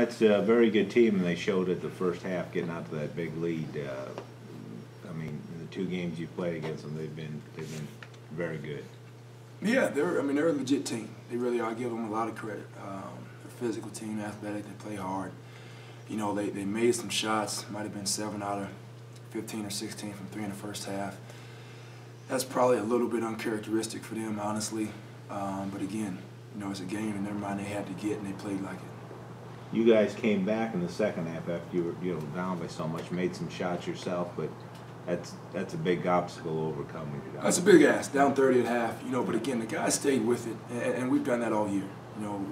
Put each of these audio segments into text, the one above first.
that's a very good team, and they showed it the first half, getting out to that big lead. I mean, in the 2 games you played against them, they've been very good. Yeah, they're a legit team. They really are. I give them a lot of credit. They're a physical team, athletic. They play hard. You know, they made some shots. Might have been 7 out of 15 or 16 from 3 in the first half. That's probably a little bit uncharacteristic for them, honestly. But again, you know, it's a game in their mind they had to get, and they played like it. You guys came back in the second half after you were down by so much, made some shots yourself, but that's a big obstacle to overcome when you're down. That's a big ask, down 30 at half. You know, but again, the guys stayed with it, and we've done that all year. You know,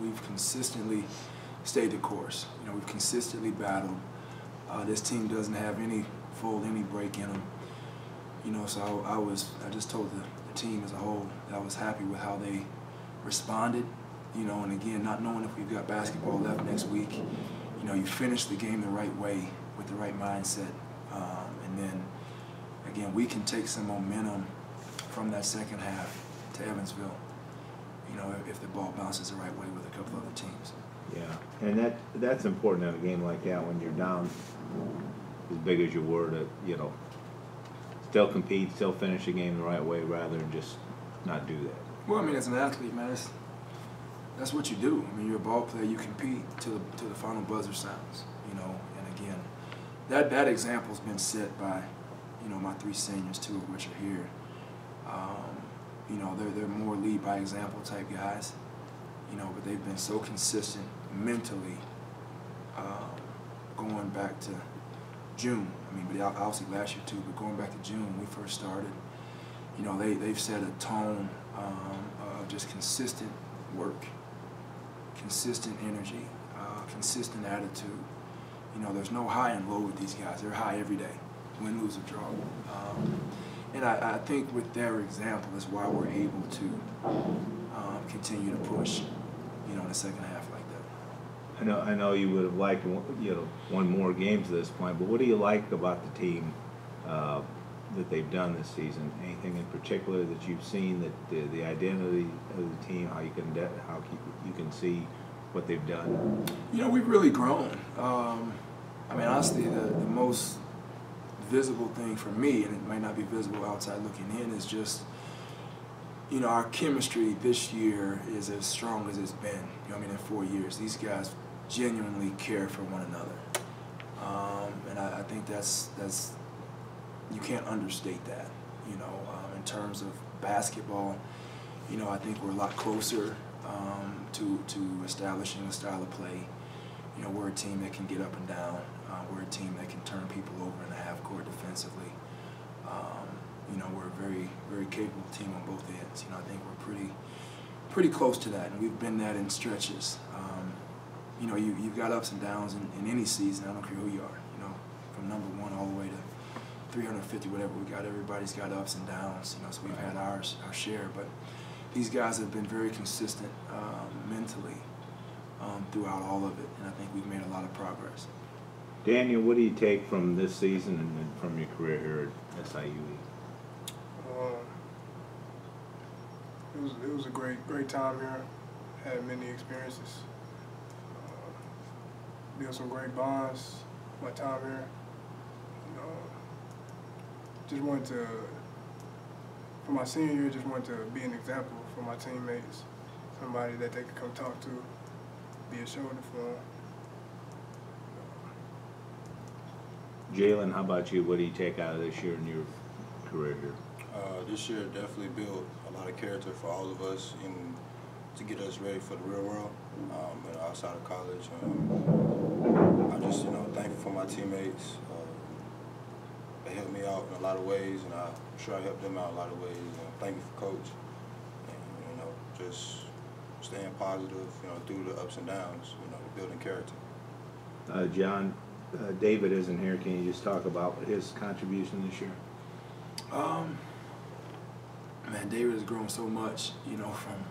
we've consistently stayed the course. You know, we've consistently battled. This team doesn't have any break in them. You know, so I just told the team as a whole that I was happy with how they responded. You know, and again, not knowing if we've got basketball left next week, you know, you finish the game the right way with the right mindset. And then, again, we can take some momentum from that second half to Evansville, you know, if the ball bounces the right way with a couple other teams. Yeah, and that's important in a game like that when you're down as big as you were to, you know, still compete, still finish the game the right way rather than just not do that. Well, I mean, as an athlete, man, that's what you do. I mean, you're a ball player. You compete till the final buzzer sounds. You know, and again, that example's been set by, you know, my 3 seniors, 2 of which are here. You know, they're more lead by example type guys. You know, but they've been so consistent mentally, going back to June. I mean, but obviously last year too. But going back to June when we first started, you know, they've set a tone of just consistent work, consistent energy, consistent attitude. You know, there's no high and low with these guys. They're high every day, win, lose, or draw. And I think with their example is why we're able to continue to push, you know, in the second half like that. I know you would have liked, you know, 1 more game to this point, but what do you like about the team that they've done this season? Anything in particular that you've seen, that the identity of the team, how you can see what they've done? You know, we've really grown. I mean, honestly, the most visible thing for me, and it might not be visible outside looking in, is just, you know, our chemistry this year is as strong as it's been. You know, I mean, in 4 years, these guys genuinely care for one another, and I think that's you can't understate that. You know, in terms of basketball, you know, I think we're a lot closer to establishing a style of play. You know, we're a team that can get up and down. We're a team that can turn people over in the half court defensively. You know, we're a very, very capable team on both ends. You know, I think we're pretty close to that, and we've been that in stretches. You know, you've got ups and downs in any season. I don't care who you are. You know, from number 1 all the way to 350, whatever we got. Everybody's got ups and downs. You know, so we've had our share, but these guys have been very consistent mentally throughout all of it, and I think we've made a lot of progress. Daniel, what do you take from this season and from your career here at SIUE? It was a great time here. Had many experiences. Built some great bonds my time here. Just wanted to, for my senior year, just wanted to be an example for my teammates, somebody that they could come talk to, be a shoulder for them. Jaylen, how about you? What do you take out of this year in your career here? This year definitely built a lot of character for all of us and to get us ready for the real world and outside of college. I'm just, you know, thankful for my teammates. They helped me out in a lot of ways, and I'm sure I helped them out in a lot of ways. Thankful for Coach, and, you know, just staying positive, you know, through the ups and downs, you know, building character. John, David isn't here. Can you just talk about his contribution this year? Man, David has grown so much, you know, from,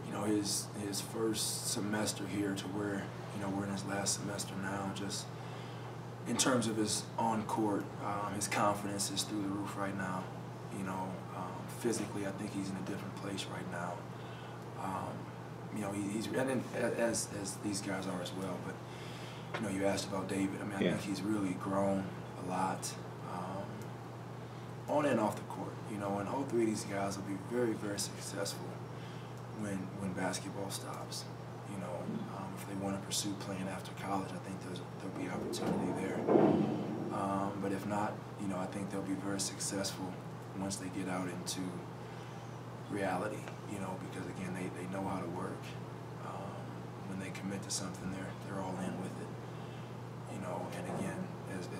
you know, his first semester here to where, you know, we're in his last semester now. Just in terms of his on-court, his confidence is through the roof right now. You know, physically, I think he's in a different place right now. You know, he's and as these guys are as well. But you know, you asked about David. I mean, I think he's really grown a lot on and off the court. You know, and all three of these guys will be very, very successful when basketball stops. You know, if they want to pursue playing after college, I think there'll be opportunity there. But if not, you know, I think they'll be very successful once they get out into reality. You know, because again, they know how to work. When they commit to something, they're all in with it. You know, and again,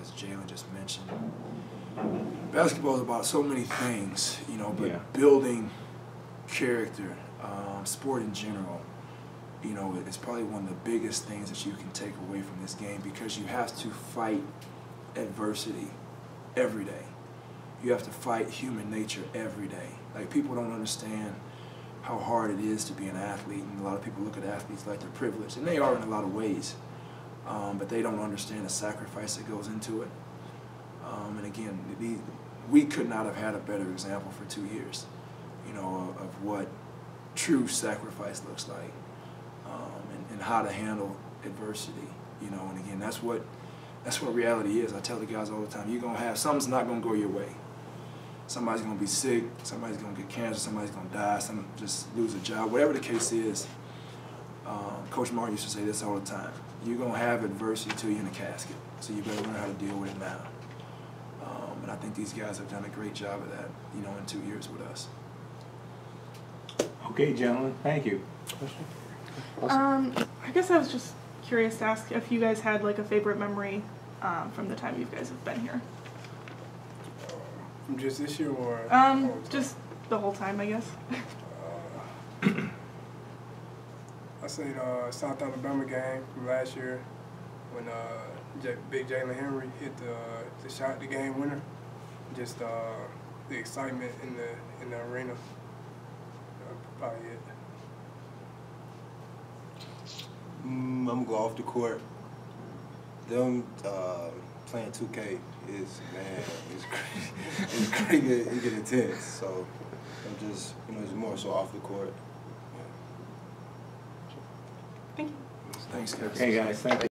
as Jaylen just mentioned, basketball is about so many things. You know, but building character, sport in general, you know, it's probably one of the biggest things that you can take away from this game, because you have to fight adversity every day. You have to fight human nature every day. Like, people don't understand how hard it is to be an athlete, and a lot of people look at athletes like they're privileged, and they are in a lot of ways, but they don't understand the sacrifice that goes into it. And again, we could not have had a better example for 2 years, you know, of what true sacrifice looks like, and how to handle adversity, you know. And again, that's what reality is. I tell the guys all the time, you're gonna have something's not gonna go your way. Somebody's gonna be sick, somebody's gonna get cancer, somebody's gonna die, some just lose a job, whatever the case is. Coach Martin used to say this all the time: you're gonna have adversity till you're in a casket, so you better learn how to deal with it now. And I think these guys have done a great job of that, you know, in 2 years with us. Okay, gentlemen, thank you. I guess I was just curious to ask if you guys had like a favorite memory from the time you guys have been here. From just this year, or just the whole time, I guess. I say the South Alabama game from last year when big Jaylen Henry hit the shot, the game winner. Just the excitement in the arena. Probably it. I'm gonna go off the court. Them playing 2K is, man, it's crazy. It get intense. So I'm just, you know, it's more so off the court. Thank you. Thanks, guys. Okay, guys, thank you.